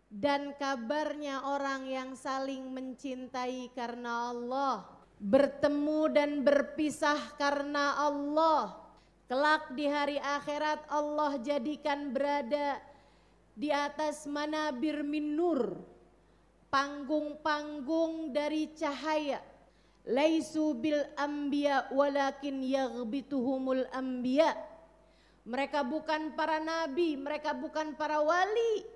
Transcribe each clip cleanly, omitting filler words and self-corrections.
dan kabarnya orang yang saling mencintai karena Allah, bertemu dan berpisah karena Allah. Kelak di hari akhirat Allah jadikan berada di atas manabir min nur, panggung-panggung dari cahaya. Laisu bil anbiya walakin yaghbituhumul anbiya. Mereka bukan para nabi, mereka bukan para wali,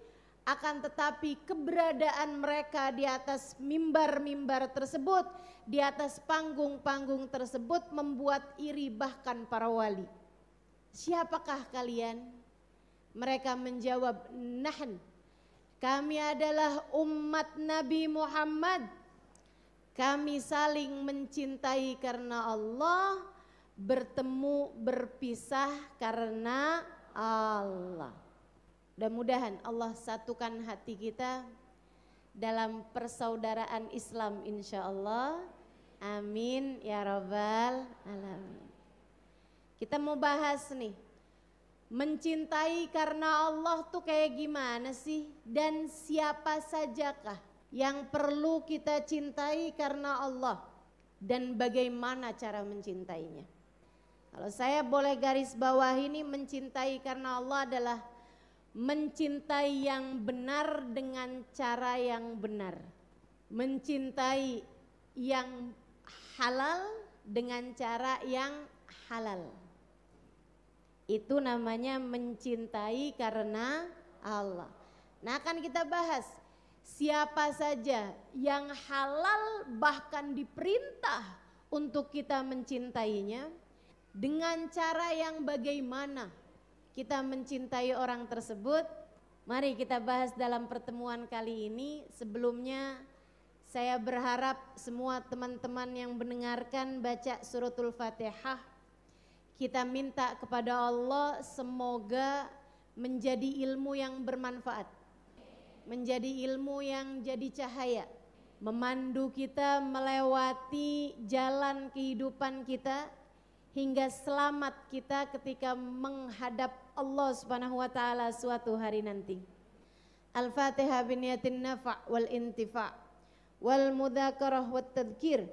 akan tetapi keberadaan mereka di atas mimbar-mimbar tersebut, di atas panggung-panggung tersebut membuat iri bahkan para wali. Siapakah kalian? Mereka menjawab, nahn, kami adalah umat Nabi Muhammad. Kami saling mencintai karena Allah, bertemu berpisah karena Allah. Mudah-mudahan Allah satukan hati kita dalam persaudaraan Islam insyaallah. Amin ya rabbal alamin. Kita mau bahas nih, mencintai karena Allah tuh kayak gimana sih? Dan siapa sajakah yang perlu kita cintai karena Allah? Dan bagaimana cara mencintainya? Kalau saya boleh garis bawah ini, mencintai karena Allah adalah mencintai yang benar dengan cara yang benar. Mencintai yang halal dengan cara yang halal. Itu namanya mencintai karena Allah. Nah, akan kita bahas siapa saja yang halal bahkan diperintah untuk kita mencintainya, dengan cara yang bagaimana kita mencintai orang tersebut. Mari kita bahas dalam pertemuan kali ini. Sebelumnya saya berharap semua teman-teman yang mendengarkan baca suratul Fatihah, kita minta kepada Allah semoga menjadi ilmu yang bermanfaat, menjadi ilmu yang jadi cahaya, memandu kita melewati jalan kehidupan kita hingga selamat kita ketika menghadap Allah Subhanahu wa taala suatu hari nanti. Al-Fatihah biniyatin nafa' wal intifa' wal mudzakarah wat tadhkir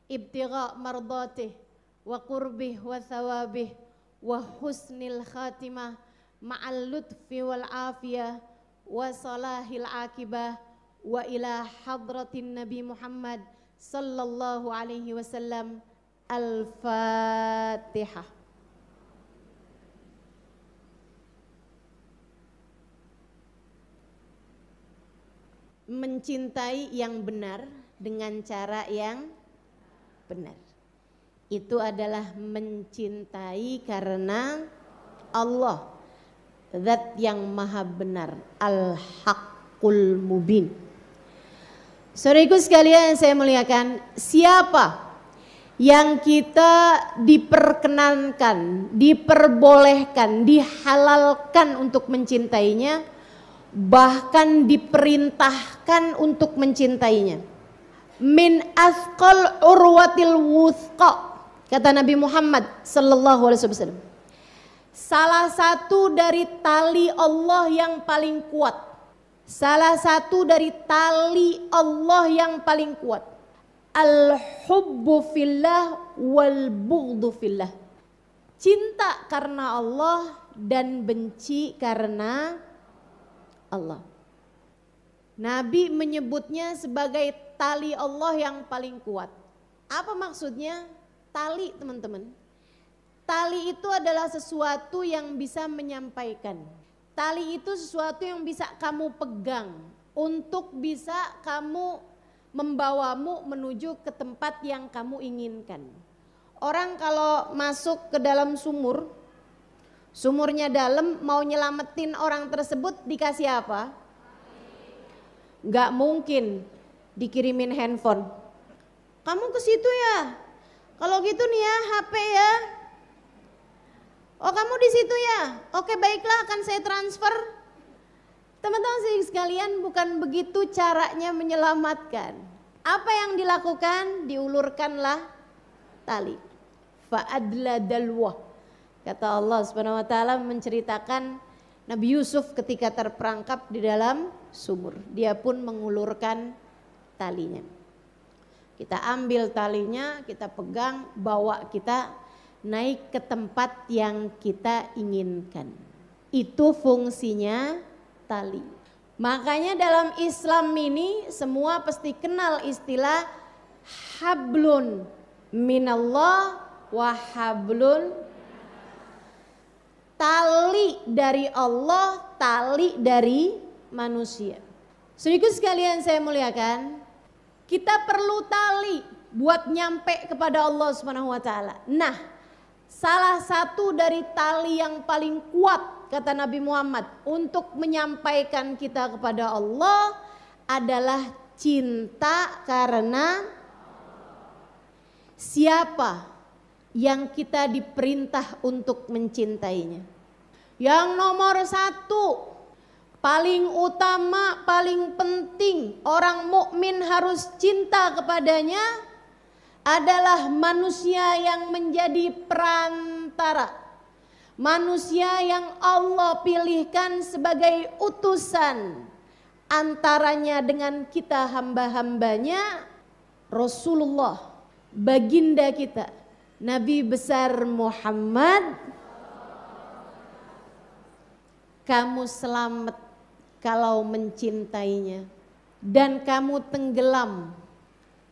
ibtigha' mardatih wa qurbih wa thawabih wa husnil khatimah ma'al lutfi wal afiyah wa salahil akibah wa ila hadratin Nabi Muhammad sallallahu alaihi wasallam. Al-Fatihah. Mencintai yang benar dengan cara yang benar, itu adalah mencintai karena Allah, zat yang maha benar, al-haqqul mubin. Saudaraku sekalian yang saya muliakan, siapa yang kita diperkenankan, diperbolehkan, dihalalkan untuk mencintainya, bahkan diperintahkan untuk mencintainya? Min asqal urwatil wuthqa, kata Nabi Muhammad sallallahu alaihi wasallam, salah satu dari tali Allah yang paling kuat, salah satu dari tali Allah yang paling kuat, al-hubbu fillah wal bughdu fillah, cinta karena Allah dan benci karena Allah. Nabi menyebutnya sebagai tali Allah yang paling kuat. Apa maksudnya? Tali, teman-teman. Tali itu adalah sesuatu yang bisa menyampaikan. Tali itu sesuatu yang bisa kamu pegang untuk bisa kamu membawamu menuju ke tempat yang kamu inginkan. Orang kalau masuk ke dalam sumur, sumurnya dalam, mau nyelamatin orang tersebut dikasih apa? Gak mungkin dikirimin handphone. Kamu ke situ ya? Kalau gitu nih ya, HP ya. Oh, kamu di situ ya? Oke, baiklah, akan saya transfer. Teman-teman sekalian, bukan begitu caranya menyelamatkan. Apa yang dilakukan? Diulurkanlah tali. Fa'adla dalwah. Kata Allah Subhanahu wa taala menceritakan Nabi Yusuf ketika terperangkap di dalam sumur, dia pun mengulurkan talinya. Kita ambil talinya, kita pegang, bawa kita naik ke tempat yang kita inginkan. Itu fungsinya tali. Makanya dalam Islam ini semua pasti kenal istilah hablun minallah wa hablun, tali dari Allah, tali dari manusia. Saudaraku sekalian saya muliakan, kita perlu tali buat nyampe kepada Allah Subhanahu wa taala. Nah, salah satu dari tali yang paling kuat kata Nabi Muhammad untuk menyampaikan kita kepada Allah adalah cinta karena siapa yang kita diperintah untuk mencintainya. Yang nomor satu, paling utama, paling penting orang mukmin harus cinta kepadanya adalah manusia yang menjadi perantara. Manusia yang Allah pilihkan sebagai utusan antaranya dengan kita hamba-hambanya, Rasulullah, baginda kita, Nabi besar Muhammad. Kamu selamat kalau mencintainya, dan kamu tenggelam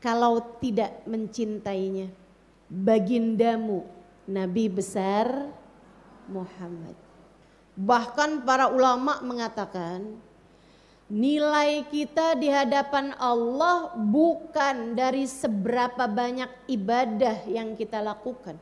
kalau tidak mencintainya. Bagindamu Nabi besar Muhammad. Bahkan para ulama mengatakan nilai kita di hadapan Allah bukan dari seberapa banyak ibadah yang kita lakukan.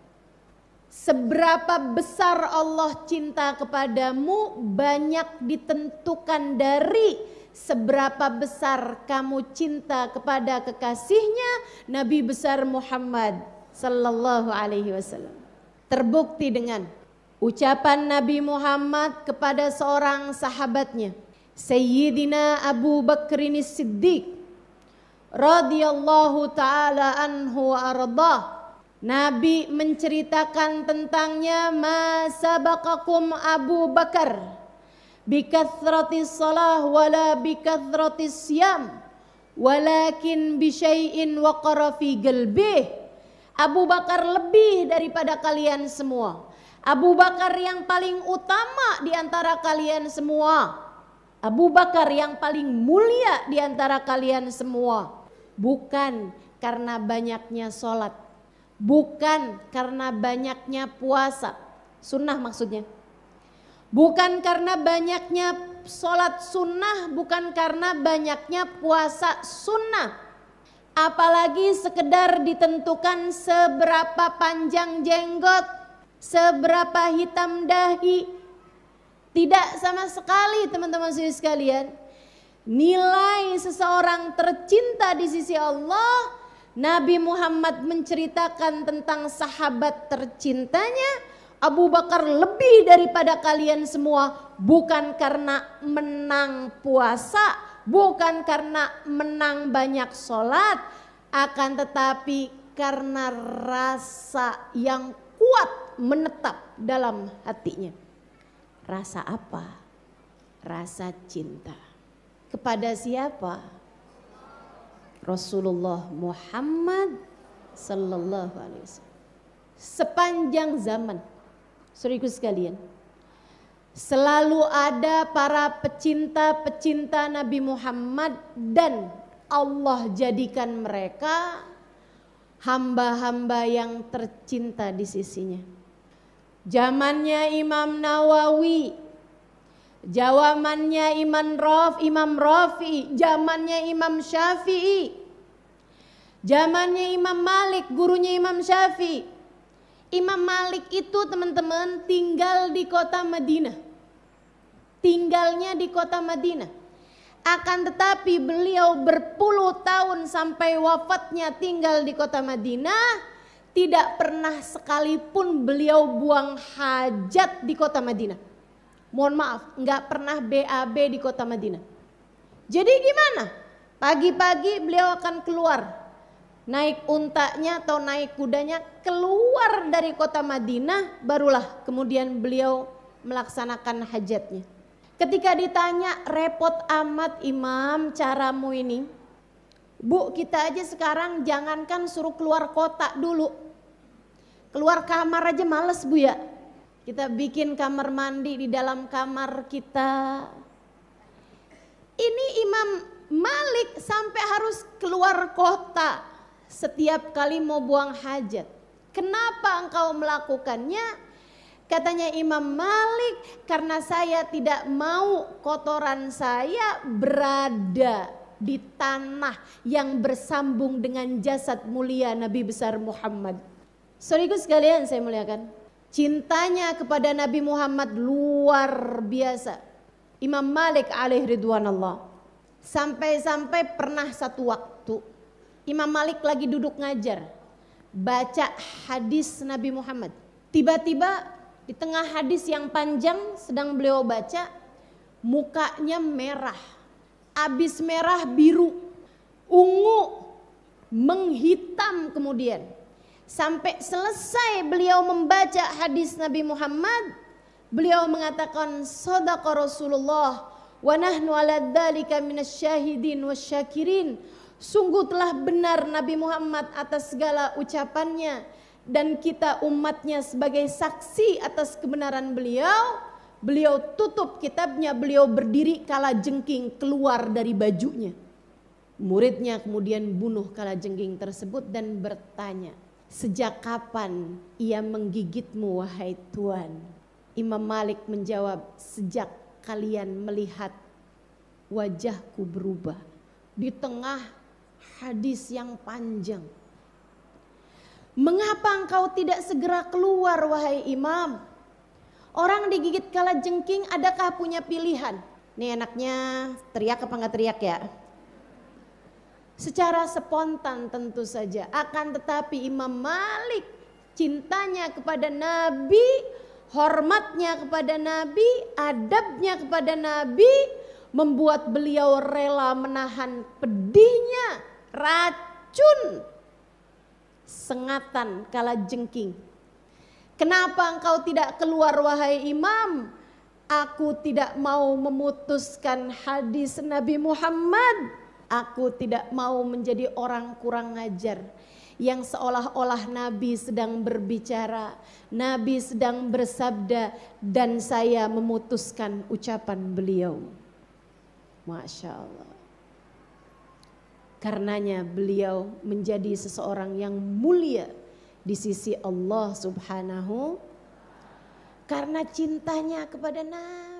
Seberapa besar Allah cinta kepadamu banyak ditentukan dari seberapa besar kamu cinta kepada kekasihnya Nabi besar Muhammad sallallahu alaihi wasallam. Terbukti dengan ucapan Nabi Muhammad kepada seorang sahabatnya, Sayyidina Abu Bakrin Siddiq radhiyallahu taala anhu wa ardah. Nabi menceritakan tentangnya, ma sabaqakum Abu Bakar bikathratis salah wala bikathratis siyam walakin bisyai'in waqara fi qalbih. Abu Bakar lebih daripada kalian semua. Abu Bakar yang paling utama di antara kalian semua. Abu Bakar yang paling mulia di antara kalian semua. Bukan karena banyaknya sholat, bukan karena banyaknya puasa, sunnah maksudnya. Bukan karena banyaknya sholat sunnah, bukan karena banyaknya puasa sunnah. Apalagi sekedar ditentukan seberapa panjang jenggot, seberapa hitam dahi. Tidak sama sekali teman-teman sekalian. Nilai seseorang tercinta di sisi Allah, Nabi Muhammad menceritakan tentang sahabat tercintanya, Abu Bakar lebih daripada kalian semua. Bukan karena menang puasa, bukan karena menang banyak sholat, akan tetapi karena rasa yang kuat menetap dalam hatinya. Rasa apa? Rasa cinta. Kepada siapa? Rasulullah Muhammad sallallahu alaihi wasallam. Sepanjang zaman, saudaraku sekalian, selalu ada para pecinta-pecinta Nabi Muhammad dan Allah jadikan mereka hamba-hamba yang tercinta di sisinya. Zamannya Imam Nawawi, zamannya Imam Rafi'i, zamannya Imam Syafi'i, zamannya Imam Malik, gurunya Imam Syafi'i. Imam Malik itu teman-teman tinggal di kota Madinah. Tinggalnya di kota Madinah. Akan tetapi beliau berpuluh tahun sampai wafatnya tinggal di kota Madinah. Tidak pernah sekalipun beliau buang hajat di kota Madinah. Mohon maaf, nggak pernah BAB di kota Madinah. Jadi gimana? Pagi-pagi beliau akan keluar, naik untanya atau naik kudanya, keluar dari kota Madinah, barulah kemudian beliau melaksanakan hajatnya. Ketika ditanya, repot amat Imam caramu ini. Bu, kita aja sekarang jangankan suruh keluar kota dulu. Keluar kamar aja males Bu ya. Kita bikin kamar mandi di dalam kamar kita. Ini Imam Malik sampai harus keluar kota setiap kali mau buang hajat. Kenapa engkau melakukannya? Katanya Imam Malik, karena saya tidak mau kotoran saya berada di tanah yang bersambung dengan jasad mulia Nabi besar Muhammad. Saudaraku sekalian saya muliakan, cintanya kepada Nabi Muhammad luar biasa. Imam Malik alaihi ridwanallah. Sampai-sampai pernah satu waktu Imam Malik lagi duduk ngajar, baca hadis Nabi Muhammad. Tiba-tiba di tengah hadis yang panjang sedang beliau baca, mukanya merah. Abis merah biru, ungu, menghitam kemudian. Sampai selesai beliau membaca hadis Nabi Muhammad, beliau mengatakan shadaqa Rasulullah wa nahnu ala dzalika minasyahidin wasyakirin. Sungguh telah benar Nabi Muhammad atas segala ucapannya dan kita umatnya sebagai saksi atas kebenaran beliau. Beliau tutup kitabnya, beliau berdiri kalajengking keluar dari bajunya. Muridnya kemudian bunuh kalajengking tersebut dan bertanya, sejak kapan ia menggigitmu wahai Tuan? Imam Malik menjawab, sejak kalian melihat wajahku berubah. Di tengah hadis yang panjang. Mengapa engkau tidak segera keluar wahai Imam? Orang digigit kalajengking adakah punya pilihan? Nih enaknya teriak apa enggak teriak ya? Secara spontan tentu saja. Akan tetapi Imam Malik cintanya kepada Nabi, hormatnya kepada Nabi, adabnya kepada Nabi membuat beliau rela menahan pedihnya racun sengatan kalajengking. Kenapa engkau tidak keluar wahai Imam? Aku tidak mau memutuskan hadis Nabi Muhammad. Aku tidak mau menjadi orang kurang ajar yang seolah-olah Nabi sedang berbicara, Nabi sedang bersabda dan saya memutuskan ucapan beliau. Masya Allah. Karenanya beliau menjadi seseorang yang mulia di sisi Allah Subhanahu karena cintanya kepada Nabi.